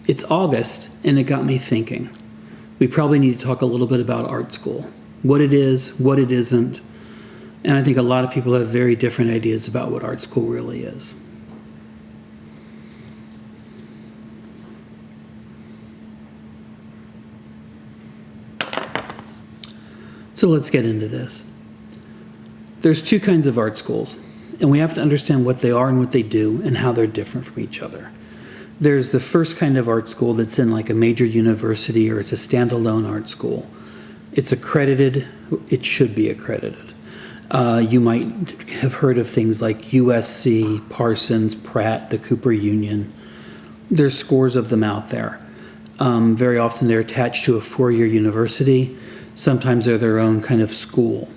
It's August, and it got me thinking. We probably need to talk a little bit about art school. What it is, what it isn't. And I think a lot of people have very different ideas about what art school really is. So let's get into this. There's two kinds of art schools, and we have to understand what they are and what they do and how they're different from each other. There's the first kind of art school that's in like a major university, or it's a standalone art school. It's accredited. It should be accredited. You might have heard of things like USC, Parsons, Pratt, the Cooper Union. There's scores of them out there. Very often they're attached to a four-year university. Sometimes they're their own kind of school.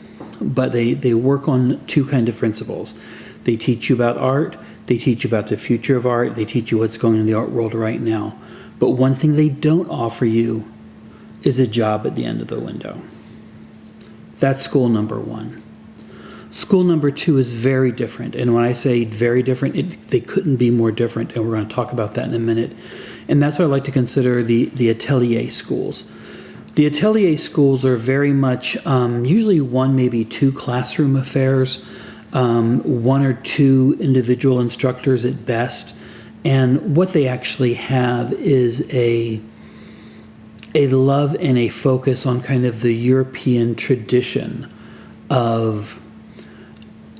But they work on two kind of principles. They teach you about art. They teach you about the future of art. They teach you what's going on in the art world right now. But one thing they don't offer you is a job at the end of the window. That's school number one. School number two is very different. And when I say very different, they couldn't be more different. And we're going to talk about that in a minute. And that's what I like to consider the atelier schools. The atelier schools are very much usually one, maybe two classroom affairs, one or two individual instructors at best. And what they actually have is a love and a focus on kind of the European tradition of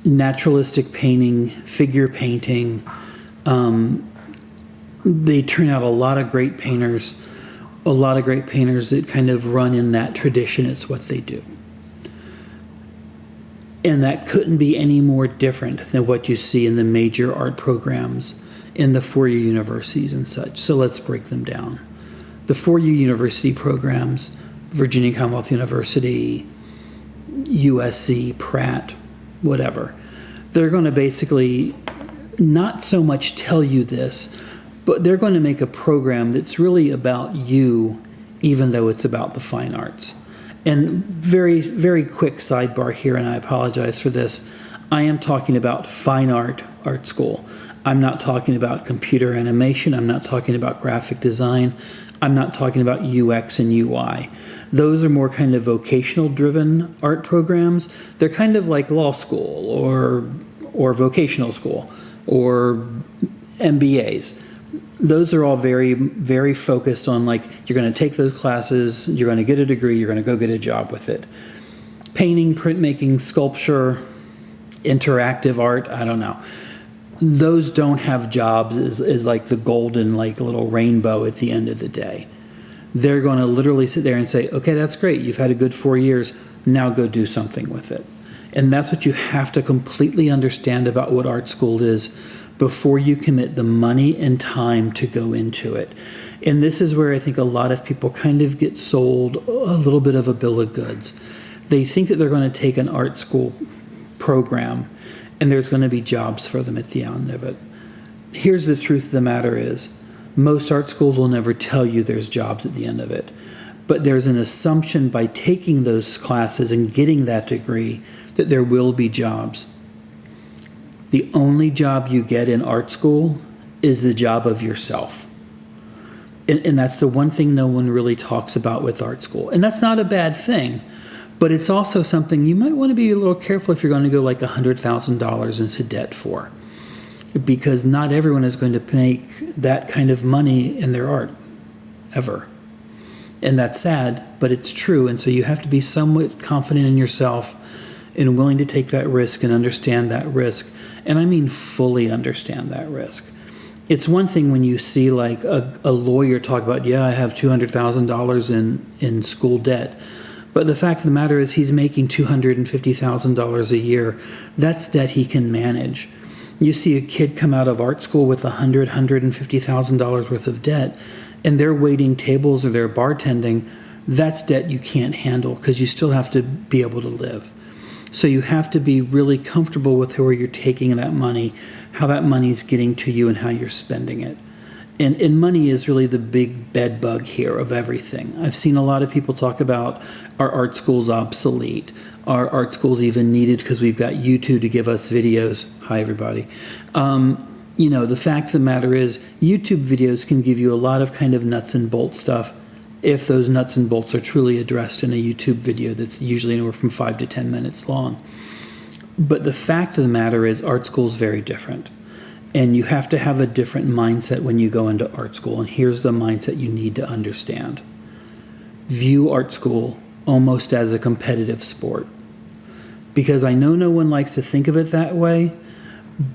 naturalistic painting, figure painting. They turn out a lot of great painters that kind of run in that tradition. It's what they do. And that couldn't be any more different than what you see in the major art programs in the four-year universities and such. So let's break them down. The four-year university programs, Virginia Commonwealth University, USC, Pratt, whatever, they're going to basically not so much tell you this, but they're going to make a program that's really about you, even though it's about the fine arts. And very, very quick sidebar here, and I apologize for this. I am talking about fine art school. I'm not talking about computer animation. I'm not talking about graphic design. I'm not talking about UX and UI. Those are more kind of vocational driven art programs. They're kind of like law school or vocational school or MBAs. Those are all very, very focused on like, you're going to take those classes, you're going to get a degree, you're going to go get a job with it. Painting, printmaking, sculpture, interactive art, I don't know. Those don't have jobs as like the golden like little rainbow at the end of the day. They're going to literally sit there and say, okay, that's great. You've had a good 4 years. Now go do something with it. And that's what you have to completely understand about what art school is before you commit the money and time to go into it. And this is where I think a lot of people kind of get sold a little bit of a bill of goods. They think that they're going to take an art school program and there's going to be jobs for them at the end of it. Here's the truth of the matter is, most art schools will never tell you there's jobs at the end of it. But there's an assumption by taking those classes and getting that degree that there will be jobs. The only job you get in art school is the job of yourself. And that's the one thing no one really talks about with art school. And that's not a bad thing, but it's also something you might want to be a little careful if you're going to go like $100,000 into debt for. Because not everyone is going to make that kind of money in their art, ever. And that's sad, but it's true. And so you have to be somewhat confident in yourself and willing to take that risk and understand that risk. And I mean fully understand that risk. It's one thing when you see like a lawyer talk about, yeah, I have $200,000 in school debt. But the fact of the matter is he's making $250,000 a year. That's debt he can manage. You see a kid come out of art school with $150,000 worth of debt, and they're waiting tables or they're bartending. That's debt you can't handle because you still have to be able to live. So you have to be really comfortable with where you're taking that money, how that money is getting to you, and how you're spending it. And money is really the big bed bug here of everything. I've seen a lot of people talk about our art school's obsolete. Our art school's even needed because we've got YouTube to give us videos. Hi, everybody. The fact of the matter is YouTube videos can give you a lot of kind of nuts and bolts stuff if those nuts and bolts are truly addressed in a YouTube video that's usually anywhere from 5 to 10 minutes long. But the fact of the matter is art school is very different. And you have to have a different mindset when you go into art school. And here's the mindset you need to understand. View art school almost as a competitive sport. Because I know no one likes to think of it that way,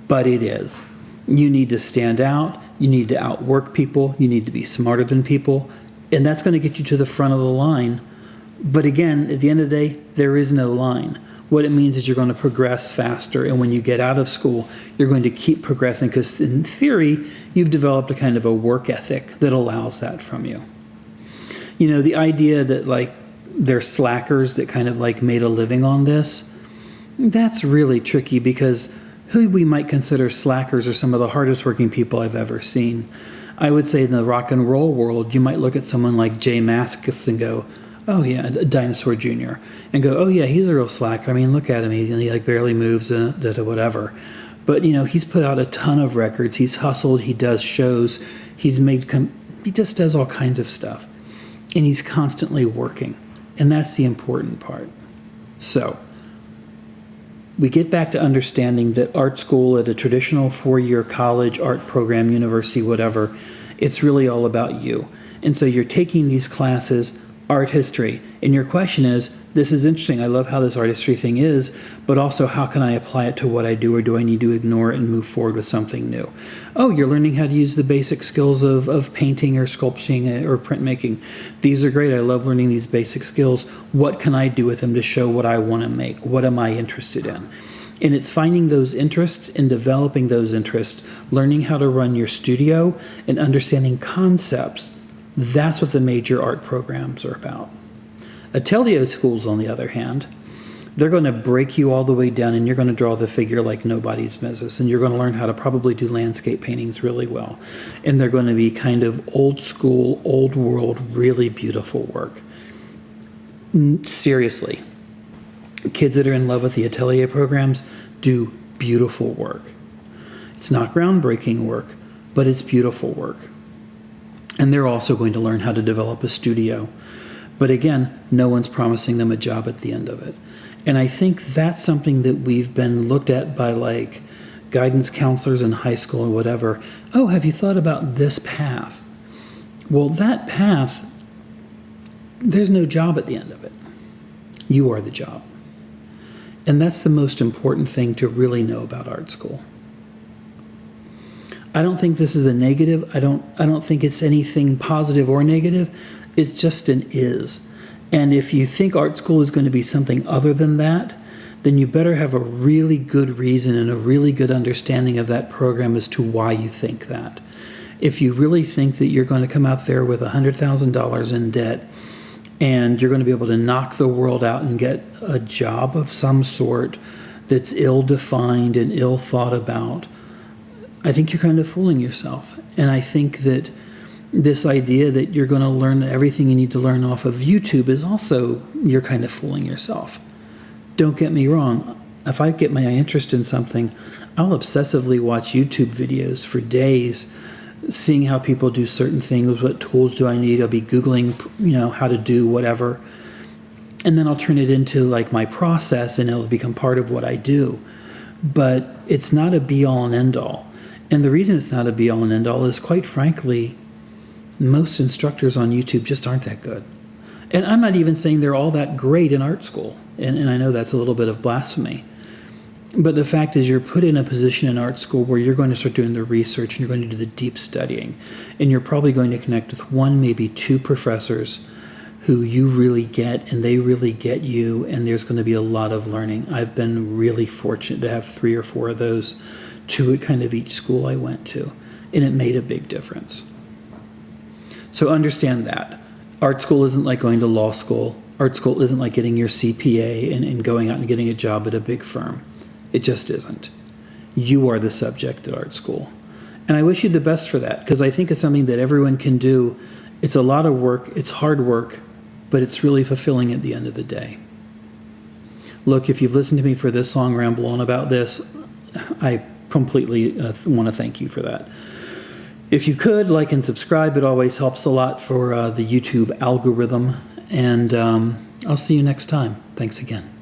but it is. You need to stand out. You need to outwork people. You need to be smarter than people. And that's going to get you to the front of the line. But again, at the end of the day, there is no line. What it means is you're going to progress faster. And when you get out of school, you're going to keep progressing because in theory, you've developed a kind of a work ethic that allows that from you. The idea that like they're slackers that kind of like made a living on this, that's really tricky because who we might consider slackers are some of the hardest working people I've ever seen. I would say in the rock and roll world, you might look at someone like Jay Mascis and go, oh yeah, Dinosaur Jr., and go, oh yeah, he's a real slacker. I mean, look at him. He like barely moves, whatever. But, he's put out a ton of records. He's hustled. He does shows. He just does all kinds of stuff. And he's constantly working. And that's the important part. So we get back to understanding that art school at a traditional 4-year college, art program, university, whatever, it's really all about you. And so you're taking these classes, art history, and your question is, this is interesting, I love how this art history thing is, but also how can I apply it to what I do, or do I need to ignore it and move forward with something new? Oh, you're learning how to use the basic skills of painting or sculpting or printmaking. These are great, I love learning these basic skills. What can I do with them to show what I want to make? What am I interested in? And it's finding those interests and developing those interests, learning how to run your studio and understanding concepts. That's what the major art programs are about. Atelier schools, on the other hand, they're going to break you all the way down and you're going to draw the figure like nobody's business. And you're going to learn how to probably do landscape paintings really well. And they're going to be kind of old school, old world, really beautiful work. Seriously, kids that are in love with the Atelier programs do beautiful work. It's not groundbreaking work, but it's beautiful work. And they're also going to learn how to develop a studio. But again, no one's promising them a job at the end of it. And I think that's something that we've been looked at by like guidance counselors in high school or whatever. Oh, have you thought about this path? Well, that path, there's no job at the end of it. You are the job. And that's the most important thing to really know about art school. I don't think this is a negative. I don't think it's anything positive or negative. It's just an is. And if you think art school is going to be something other than that, then you better have a really good reason and a really good understanding of that program as to why you think that. If you really think that you're going to come out there with $100,000 in debt and you're going to be able to knock the world out and get a job of some sort that's ill-defined and ill thought about, I think you're kind of fooling yourself. And I think that this idea that you're going to learn everything you need to learn off of YouTube is also, you're kind of fooling yourself. Don't get me wrong. If I get my interest in something, I'll obsessively watch YouTube videos for days, seeing how people do certain things, what tools do I need. I'll be Googling, how to do whatever. And then I'll turn it into like my process and it'll become part of what I do. But it's not a be-all and end-all. And the reason it's not a be-all and end-all is, quite frankly, most instructors on YouTube just aren't that good. And I'm not even saying they're all that great in art school. And I know that's a little bit of blasphemy. But the fact is, you're put in a position in art school where you're going to start doing the research and you're going to do the deep studying. And you're probably going to connect with one, maybe two professors who you really get and they really get you. And there's going to be a lot of learning. I've been really fortunate to have 3 or 4 of those, 2 at kind of each school I went to. And it made a big difference. So understand that. Art school isn't like going to law school. Art school isn't like getting your CPA and going out and getting a job at a big firm. It just isn't. You are the subject at art school. And I wish you the best for that, because I think it's something that everyone can do. It's a lot of work, it's hard work, but it's really fulfilling at the end of the day. Look, if you've listened to me for this long ramble on about this, I completely want to thank you for that. If you could, like and subscribe, it always helps a lot for the YouTube algorithm. And I'll see you next time. Thanks again.